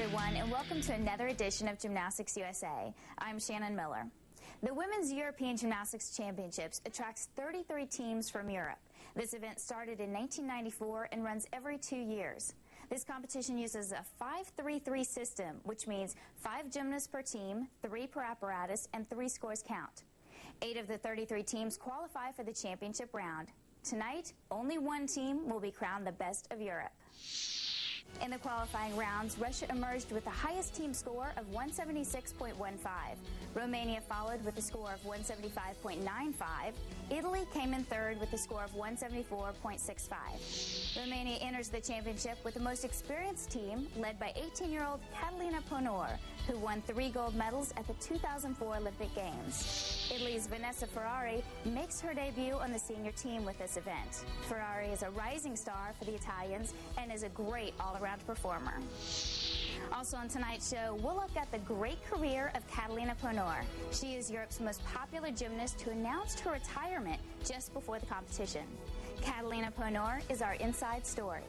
everyone, and welcome to another edition of Gymnastics USA. I'm Shannon Miller. The Women's European Gymnastics Championships attracts 33 teams from Europe. This event started in 1994 and runs every 2 years. This competition uses a 5-3-3 system, which means 5 gymnasts per team, 3 per apparatus, and 3 scores count. 8 of the 33 teams qualify for the championship round. Tonight, only one team will be crowned the best of Europe. In the qualifying rounds, Russia emerged with the highest team score of 176.15. Romania followed with a score of 175.95. Italy came in third with a score of 174.65. Romania enters the championship with the most experienced team, led by 18-year-old Catalina Ponor, who won 3 gold medals at the 2004 Olympic Games. Italy's Vanessa Ferrari makes her debut on the senior team with this event. Ferrari is a rising star for the Italians and is a great all-around performer. Also on tonight's show, we'll look at the great career of Catalina Ponor. She is Europe's most popular gymnast who announced her retirement just before the competition. Catalina Ponor is our inside story.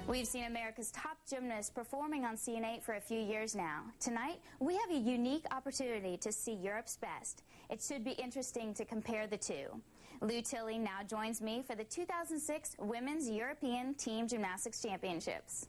We've seen America's top gymnasts performing on CN8 for a few years now. Tonight, we have a unique opportunity to see Europe's best. It should be interesting to compare the two. Lou Tilley now joins me for the 2006 Women's European Team Gymnastics Championships.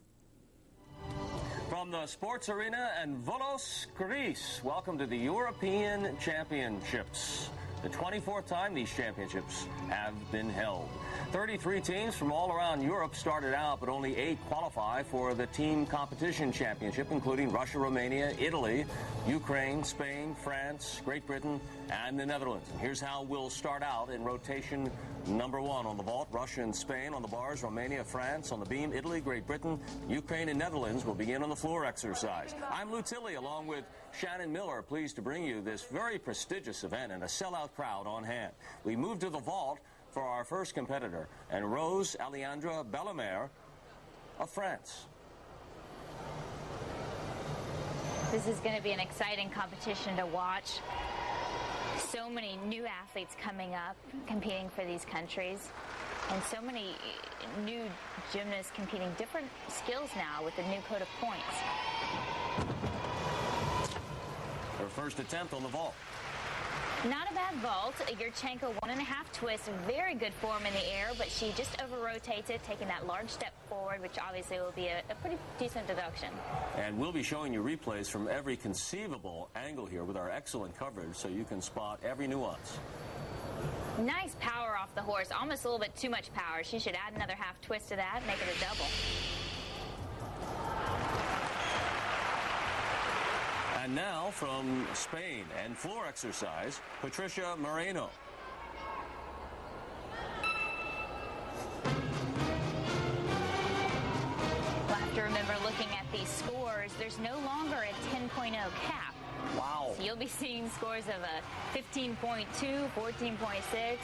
From the sports arena and Volos, Greece, welcome to the European Championships. The 24th time these championships have been held. 33 teams from all around Europe started out, but only 8 qualify for the team competition championship, including Russia, Romania, Italy, Ukraine, Spain, France, Great Britain, and the Netherlands. And here's how we'll start out in rotation number 1. On the vault, Russia and Spain. On the bars, Romania, France. On the beam, Italy, Great Britain, Ukraine, and Netherlands will begin on the floor exercise. I'm Lou Tilley, along with Shannon Miller, pleased to bring you this very prestigious event and a sellout crowd on hand. We move to the vault for our first competitor, and Rose Alejandra Bellemare of France. This is going to be an exciting competition to watch. So many new athletes coming up, competing for these countries, and so many new gymnasts competing different skills now with the new code of points. Her first attempt on the vault. Not a bad vault. Yurchenko 1.5 twist, very good form in the air, but she just over-rotates it, taking that large step forward, which obviously will be a pretty decent deduction. And we'll be showing you replays from every conceivable angle here with our excellent coverage, so you can spot every nuance. Nice power off the horse, almost a little bit too much power. She should add another half twist to that, make it a double. And now from Spain and floor exercise, Patricia Moreno. We'll have to remember, looking at these scores, there's no longer a 10.0 cap. Wow. So you'll be seeing scores of a 15.2, 14.6.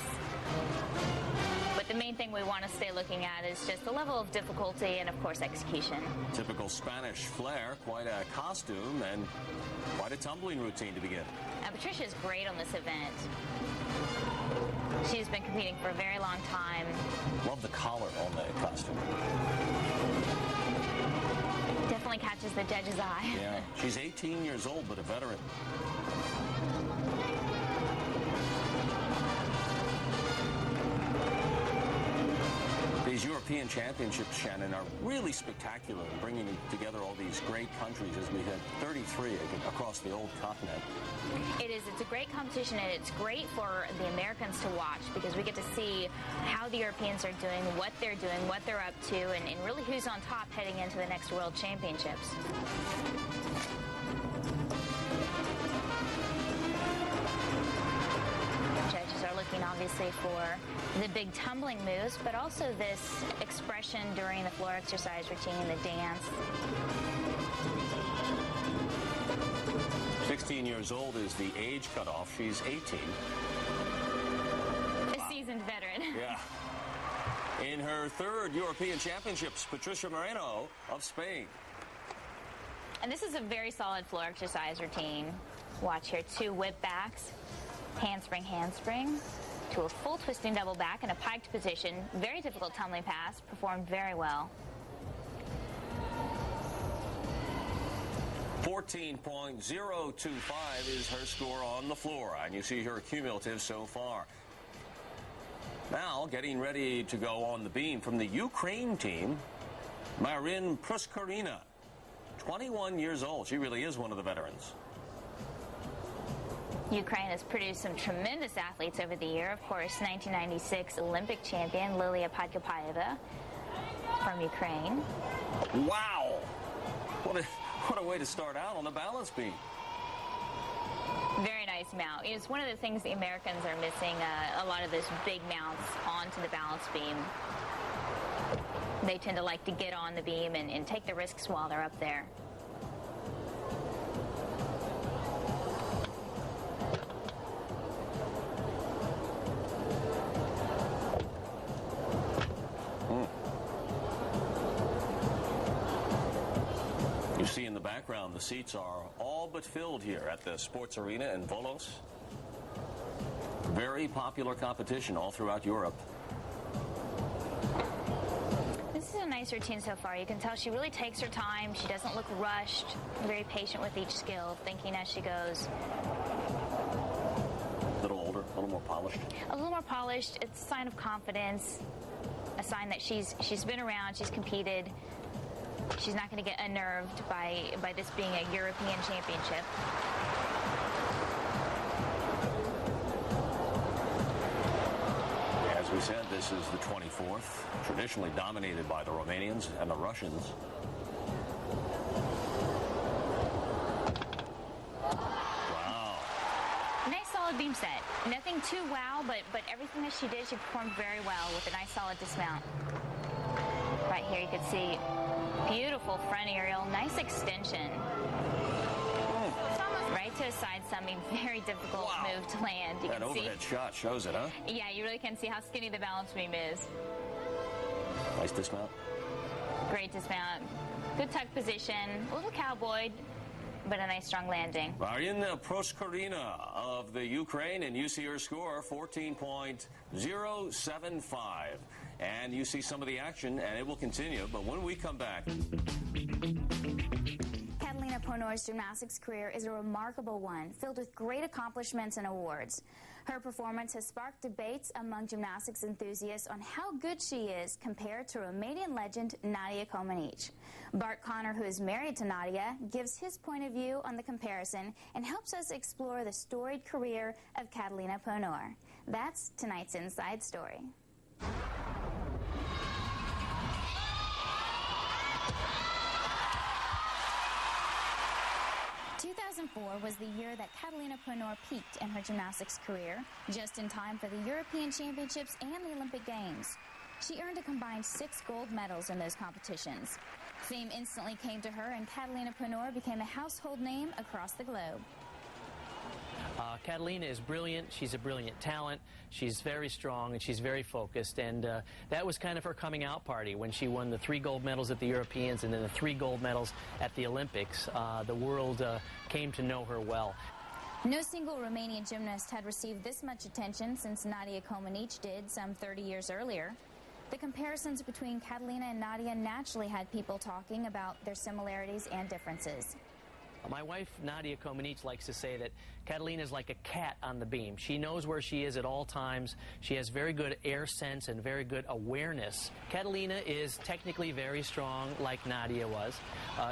But the main thing we want to stay looking at is just the level of difficulty and, of course, execution. Typical Spanish flair, quite a costume and quite a tumbling routine to begin. Now, Patricia's great on this event. She's been competing for a very long time. Love the collar on the costume. Definitely catches the judge's eye. Yeah, she's 18 years old, but a veteran. These European Championships, Shannon, are really spectacular in bringing together all these great countries, as we had 33 across the old continent. It is. It's a great competition, and it's great for the Americans to watch because we get to see how the Europeans are doing, what they're up to, and really who's on top heading into the next World Championships. Judges are looking obviously for the big tumbling moves, but also this expression during the floor exercise routine, the dance. 16 years old is the age cutoff. She's 18. A seasoned veteran. Yeah. In her third European Championships, Patricia Moreno of Spain. And this is a very solid floor exercise routine. Watch here, 2 whip backs, handspring, to a full twisting double back in a piked position. Very difficult tumbling pass, performed very well. 14.025 is her score on the floor, and you see her cumulative so far. Now, getting ready to go on the beam from the Ukraine team, Marin Pruskarina, 21 years old. She really is one of the veterans. Ukraine has produced some tremendous athletes over the year. Of course, 1996 Olympic champion Lilia Podkopayeva from Ukraine. Wow! What a way to start out on the balance beam. Very nice mount. It's one of the things the Americans are missing, a lot of those big mounts onto the balance beam. They tend to like to get on the beam and take the risks while they're up there. You see in the background, the seats are all but filled here at the sports arena in Volos. Very popular competition all throughout Europe. This is a nice routine so far. You can tell she really takes her time. She doesn't look rushed. Very patient with each skill, thinking as she goes. A little older, a little more polished. A little more polished. It's a sign of confidence, a sign that she's been around, she's competed. She's not going to get unnerved by this being a European championship. As we said, this is the 24th, traditionally dominated by the Romanians and the Russians. Wow. Nice solid beam set. Nothing too wow, but everything that she did, she performed very well with a nice solid dismount. Right here you can see beautiful front aerial, nice extension. Right to a side summing, very difficult move to land. You that can overhead see, shot shows it, huh? Yeah, you really can see how skinny the balance beam is. Nice dismount. Great dismount. Good tuck position, a little cowboyed, but a nice strong landing. Marin Pruskarina of the Ukraine, and you see her score 14.075. And you see some of the action, and it will continue. But when we come back... Catalina Ponor's gymnastics career is a remarkable one, filled with great accomplishments and awards. Her performance has sparked debates among gymnastics enthusiasts on how good she is compared to Romanian legend Nadia Comaneci. Bart Connor, who is married to Nadia, gives his point of view on the comparison and helps us explore the storied career of Catalina Ponor. That's tonight's Inside Story. 2004 was the year that Catalina Ponor peaked in her gymnastics career, just in time for the European Championships and the Olympic Games. She earned a combined 6 gold medals in those competitions. Fame instantly came to her, and Catalina Ponor became a household name across the globe. Catalina is brilliant. She's a brilliant talent. She's very strong and she's very focused. And that was kind of her coming out party when she won the 3 gold medals at the Europeans and then the 3 gold medals at the Olympics. The world came to know her well. No single Romanian gymnast had received this much attention since Nadia Comaneci did some 30 years earlier. The comparisons between Catalina and Nadia naturally had people talking about their similarities and differences. My wife, Nadia Comaneci, likes to say that Catalina is like a cat on the beam. She knows where she is at all times. She has very good air sense and very good awareness. Catalina is technically very strong, like Nadia was.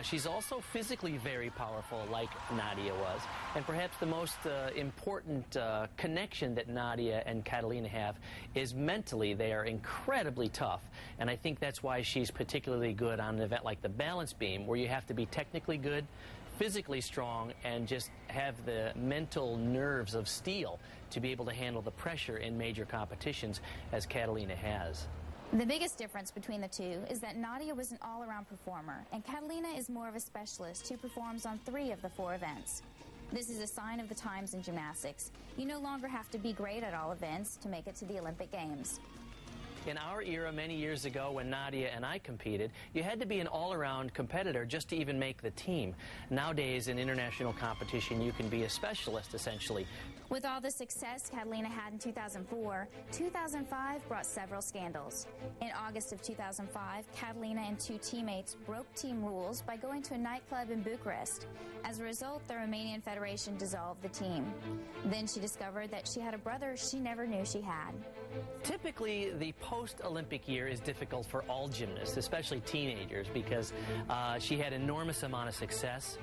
She's also physically very powerful, like Nadia was. And perhaps the most important connection that Nadia and Catalina have is mentally. They are incredibly tough. And I think that's why she's particularly good on an event like the balance beam, where you have to be technically good, physically strong, and just have the mental nerves of steel to be able to handle the pressure in major competitions as Catalina has. The biggest difference between the two is that Nadia was an all-around performer, and Catalina is more of a specialist who performs on 3 of the 4 events. This is a sign of the times in gymnastics. You no longer have to be great at all events to make it to the Olympic Games. In our era, many years ago, when Nadia and I competed, you had to be an all-around competitor just to even make the team. Nowadays, in international competition, you can be a specialist, essentially. With all the success Catalina had in 2004, 2005 brought several scandals. In August of 2005, Catalina and two teammates broke team rules by going to a nightclub in Bucharest. As a result, the Romanian Federation dissolved the team. Then she discovered that she had a brother she never knew she had. Typically, the post-Olympic year is difficult for all gymnasts, especially teenagers, because she had enormous amount of success.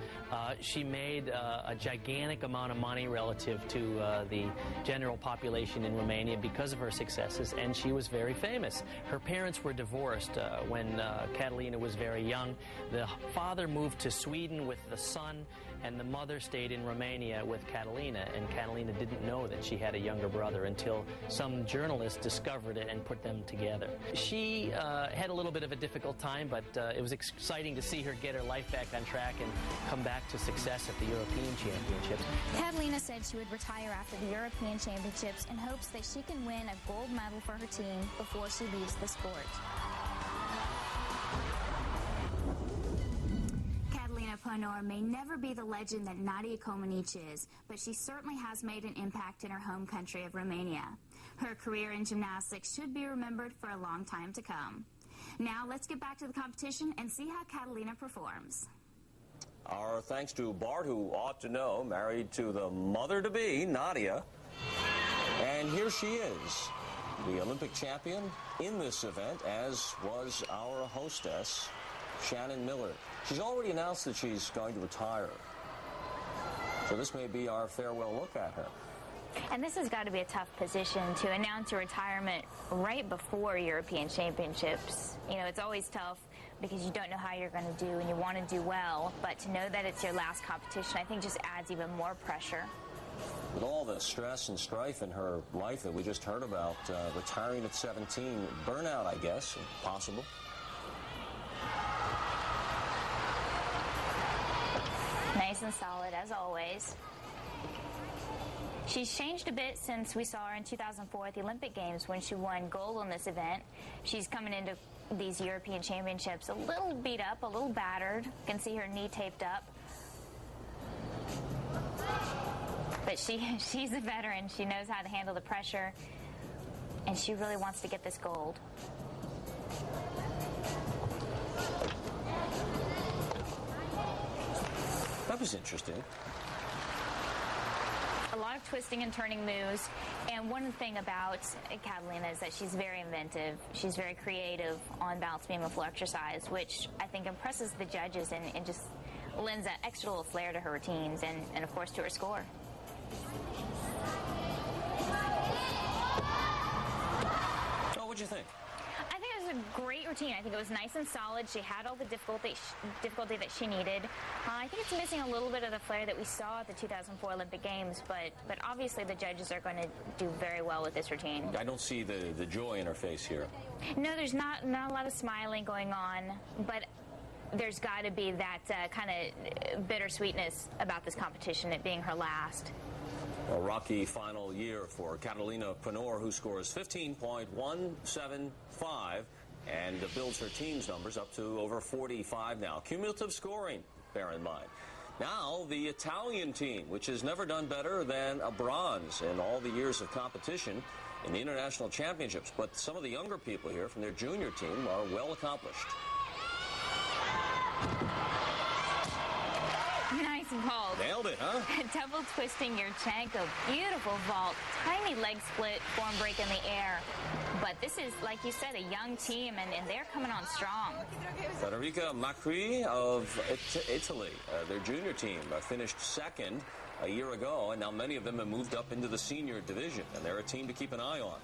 She made a gigantic amount of money relative to the general population in Romania because of her successes, and she was very famous. Her parents were divorced when Catalina was very young. The father moved to Sweden with the son, and the mother stayed in Romania with Catalina, and Catalina didn't know that she had a younger brother until some journalist discovered it and put them together. She had a little bit of a difficult time, but it was exciting to see her get her life back on track and come back to success at the European Championships. Catalina said she would retire after the European Championships in hopes that she can win a gold medal for her team before she leaves the sport. Catalina Ponor may never be the legend that Nadia Comaneci is, but she certainly has made an impact in her home country of Romania. Her career in gymnastics should be remembered for a long time to come. Now let's get back to the competition and see how Catalina performs. Our thanks to Bart, who ought to know, married to the mother-to-be, Nadia. And here she is, the Olympic champion in this event, as was our hostess, Shannon Miller. She's already announced that she's going to retire. So this may be our farewell look at her. And this has got to be a tough position to announce your retirement right before European Championships. You know, it's always tough because you don't know how you're going to do and you want to do well. But to know that it's your last competition, I think just adds even more pressure. With all the stress and strife in her life that we just heard about, retiring at 17, burnout, I guess, possible. Nice and solid, as always. She's changed a bit since we saw her in 2004 at the Olympic Games when she won gold on this event. She's coming into these European Championships a little beat up, a little battered. You can see her knee taped up. But she's a veteran. She knows how to handle the pressure, and she really wants to get this gold. That was interesting. A lot of twisting and turning moves, and one thing about Catalina is that she's very inventive. She's very creative on balance beam and floor exercise, which I think impresses the judges and just lends that extra little flair to her routines and of course, to her score. Oh, what'd you think? I think it was a great routine. I think it was nice and solid. She had all the difficulty that she needed. I think it's missing a little bit of the flair that we saw at the 2004 Olympic Games, but obviously the judges are going to do very well with this routine. I don't see the joy in her face here. No, there's not a lot of smiling going on, but there's got to be that kind of bittersweetness about this competition, it being her last. A rocky final year for Catalina Ponor, who scores 15.175 and builds her team's numbers up to over 45 now. Cumulative scoring, bear in mind. Now, the Italian team, which has never done better than a bronze in all the years of competition in the international championships. But some of the younger people here from their junior team are well accomplished. Nice vault. Nailed it, huh? Double twisting Yurchenko. Beautiful vault. Tiny leg split, form break in the air. But this is, like you said, a young team, and they're coming on strong. Federica Macri of Italy, their junior team, finished second a year ago, and now many of them have moved up into the senior division, and they're a team to keep an eye on.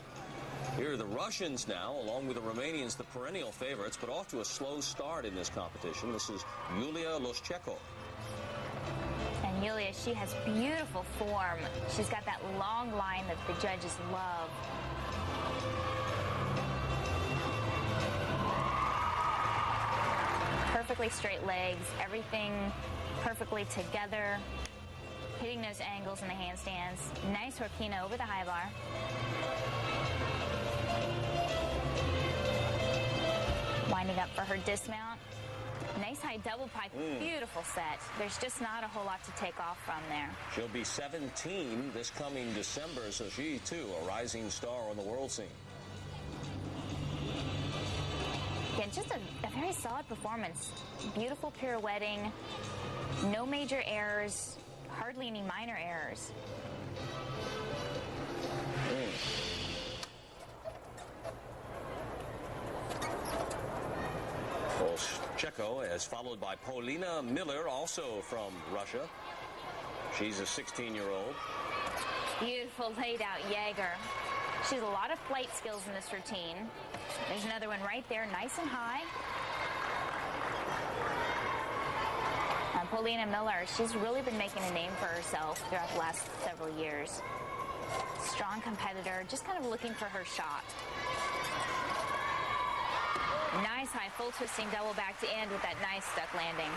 Here are the Russians now, along with the Romanians, the perennial favorites, but off to a slow start in this competition. This is Yulia Loscheko. And Yulia, she has beautiful form. She's got that long line that the judges love. Perfectly straight legs, everything perfectly together, hitting those angles in the handstands. Nice Horkina over the high bar. Winding up for her dismount. Nice high double pike, beautiful set. There's just not a whole lot to take off from there. She'll be 17 this coming December, so she, too, a rising star on the world scene. Again, just a very solid performance. Beautiful pirouetting, no major errors, hardly any minor errors. Checo is followed by Paulina Miller, also from Russia. She's a 16-year-old. Beautiful laid out Jaeger. She has a lot of flight skills in this routine. There's another one right there, nice and high. Paulina Miller, she's really been making a name for herself throughout the last several years. Strong competitor, just kind of looking for her shot. Nice high full twisting double back to end with that nice stuck landing.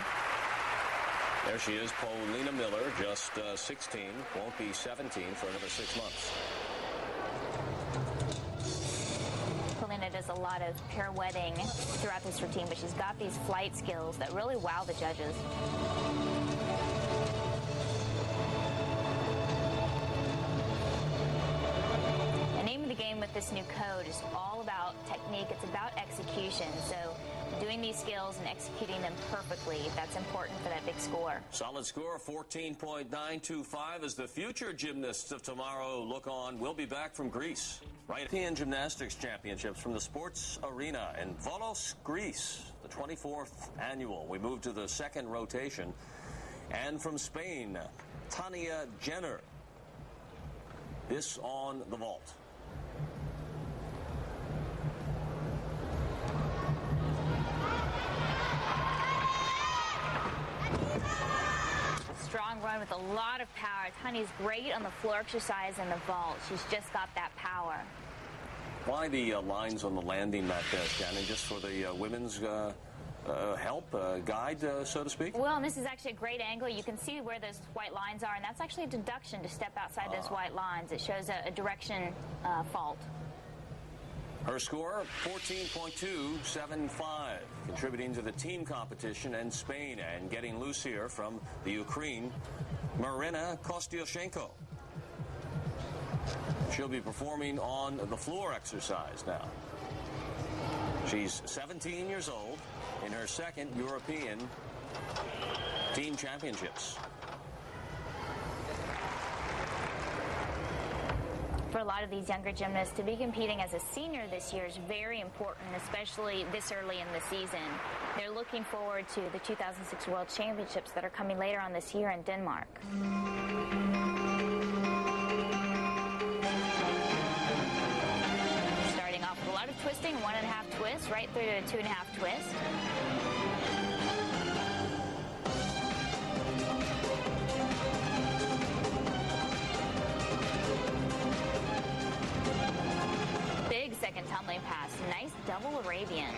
There she is, Paulina Miller, just 16, won't be 17 for another 6 months. Paulina does a lot of pirouetting throughout this routine, but she's got these flight skills that really wow the judges. The name of the game with this new code is all about technique. It's about execution. So doing these skills and executing them perfectly, that's important for that big score. Solid score, 14.925 as the future gymnasts of tomorrow look on. We'll be back from Greece. European Gymnastics Championships from the Sports Arena in Volos, Greece, the 24th annual. We move to the second rotation. And from Spain, Tania Jenner. This on the vault. Strong run with a lot of power. Tania's great on the floor exercise and the vault. She's just got that power. Why the lines on the landing mat there, Shannon? Just for the women's help, guide, so to speak? Well, and this is actually a great angle. You can see where those white lines are, and that's actually a deduction to step outside those white lines. It shows a direction fault. Her score, 14.275, contributing to the team competition in Spain and getting loose here from the Ukraine, Marina Kostyushenko. She'll be performing on the floor exercise now. She's 17 years old in her second European team championships. For a lot of these younger gymnasts, to be competing as a senior this year is very important, especially this early in the season. They're looking forward to the 2006 World Championships that are coming later on this year in Denmark. Starting off with a lot of twisting, 1.5 twist, right through to a 2.5 twist. Second tumbling pass. Nice double Arabian.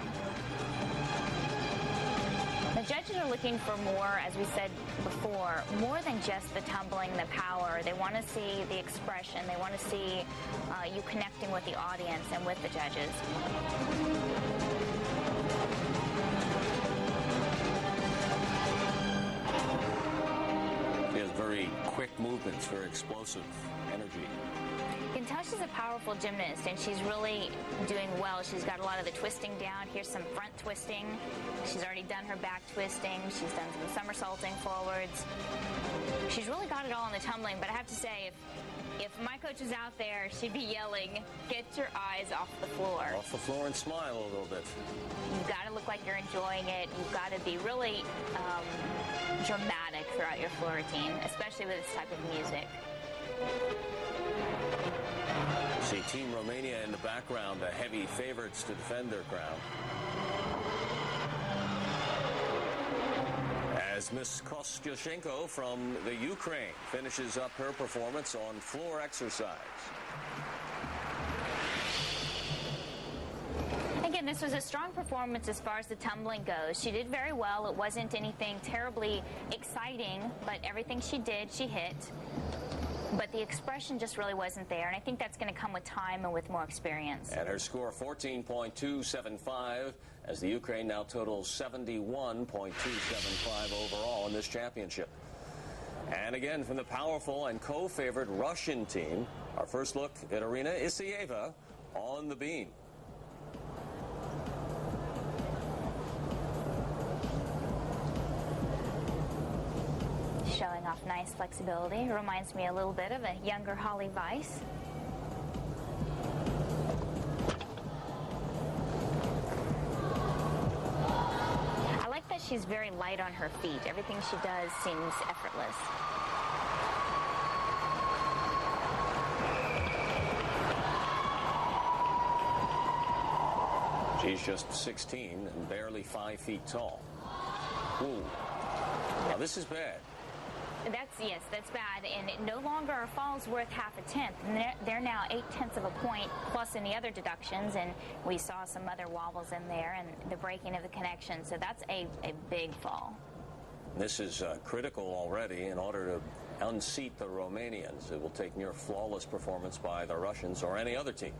The judges are looking for more, as we said before, more than just the tumbling, the power. They want to see the expression. They want to see you connecting with the audience and with the judges. She has very quick movements, very explosive energy. You can tell she's a powerful gymnast, and she's really doing well. She's got a lot of the twisting down. Here's some front twisting. She's already done her back twisting. She's done some somersaulting forwards. She's really got it all in the tumbling, but I have to say, if my coach was out there, she'd be yelling, "Get your eyes off the floor." Off the floor and smile a little bit. You've got to look like you're enjoying it. You've got to be really dramatic throughout your floor routine, especially with this type of music. See Team Romania in the background, the heavy favorites to defend their crown. As Miss Kostyushenko from the Ukraine finishes up her performance on floor exercise. Again, this was a strong performance as far as the tumbling goes. She did very well. It wasn't anything terribly exciting, but everything she did, she hit. but the expression just really wasn't there, and I think that's going to come with time and with more experience. And her score 14.275 as the Ukraine now totals 71.275 overall in this championship. And again, from the powerful and co-favored Russian team, our first look at Arina Isieva on the beam. Showing off nice flexibility. Reminds me a little bit of a younger Holly Weiss. I like that she's very light on her feet. Everything she does seems effortless. She's just 16 and barely 5 feet tall. Ooh. Now this is bad. That's bad, and no longer are falls worth half a tenth. And they're now 8/10 of a point plus any other deductions, and we saw some other wobbles in there and the breaking of the connection. So that's a big fall. This is critical already in order to unseat the Romanians. It will take near flawless performance by the Russians or any other team.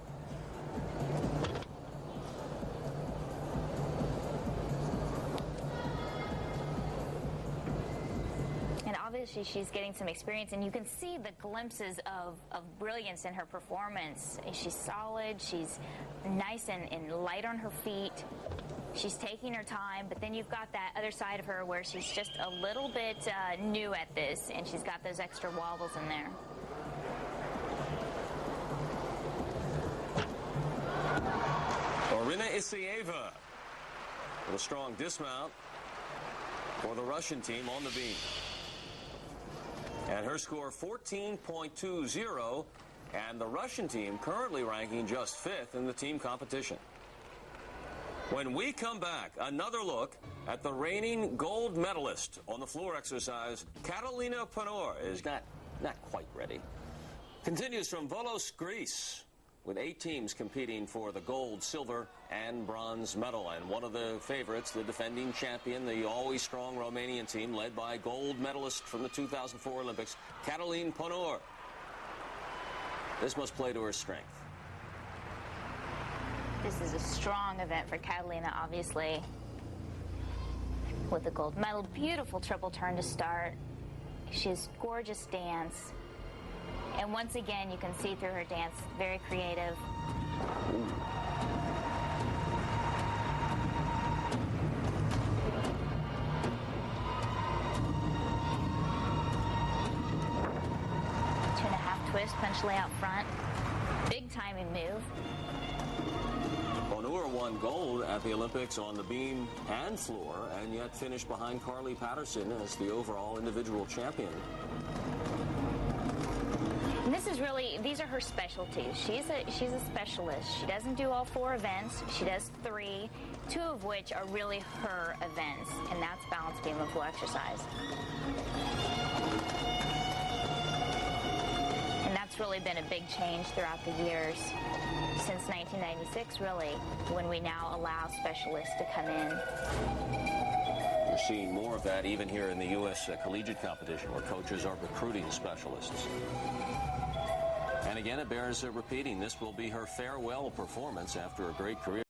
Obviously, she's getting some experience, and you can see the glimpses of brilliance in her performance. She's solid, she's nice and light on her feet. She's taking her time, but then you've got that other side of her where she's just a little bit new at this, and she's got those extra wobbles in there. Arina Isieva with a strong dismount for the Russian team on the beam. And her score 14.20, and the Russian team currently ranking just 5th in the team competition. When we come back, another look at the reigning gold medalist on the floor exercise. Catalina Panor is not quite ready. Continues from Volos, Greece, with 8 teams competing for the gold, silver, and bronze medal. And one of the favorites, the defending champion, the always strong Romanian team, led by gold medalist from the 2004 Olympics, Catalina Panor. This must play to her strength. This is a strong event for Catalina, obviously. With the gold medal, beautiful triple turn to start. She has gorgeous dance. And once again, you can see through her dance, very creative. Ooh. 2.5 twist, punch out front. Big timing move. Panor won gold at the Olympics on the beam and floor, and yet finished behind Carly Patterson as the overall individual champion. And this is really, these are her specialties. She's a specialist. She doesn't do all 4 events. She does 3, 2 of which are really her events, and that's balance beam and floor exercise. And that's really been a big change throughout the years, since 1996, really, when we now allow specialists to come in. We're seeing more of that even here in the U.S. collegiate competition, where coaches are recruiting specialists. And again, it bears repeating, this will be her farewell performance after a great career.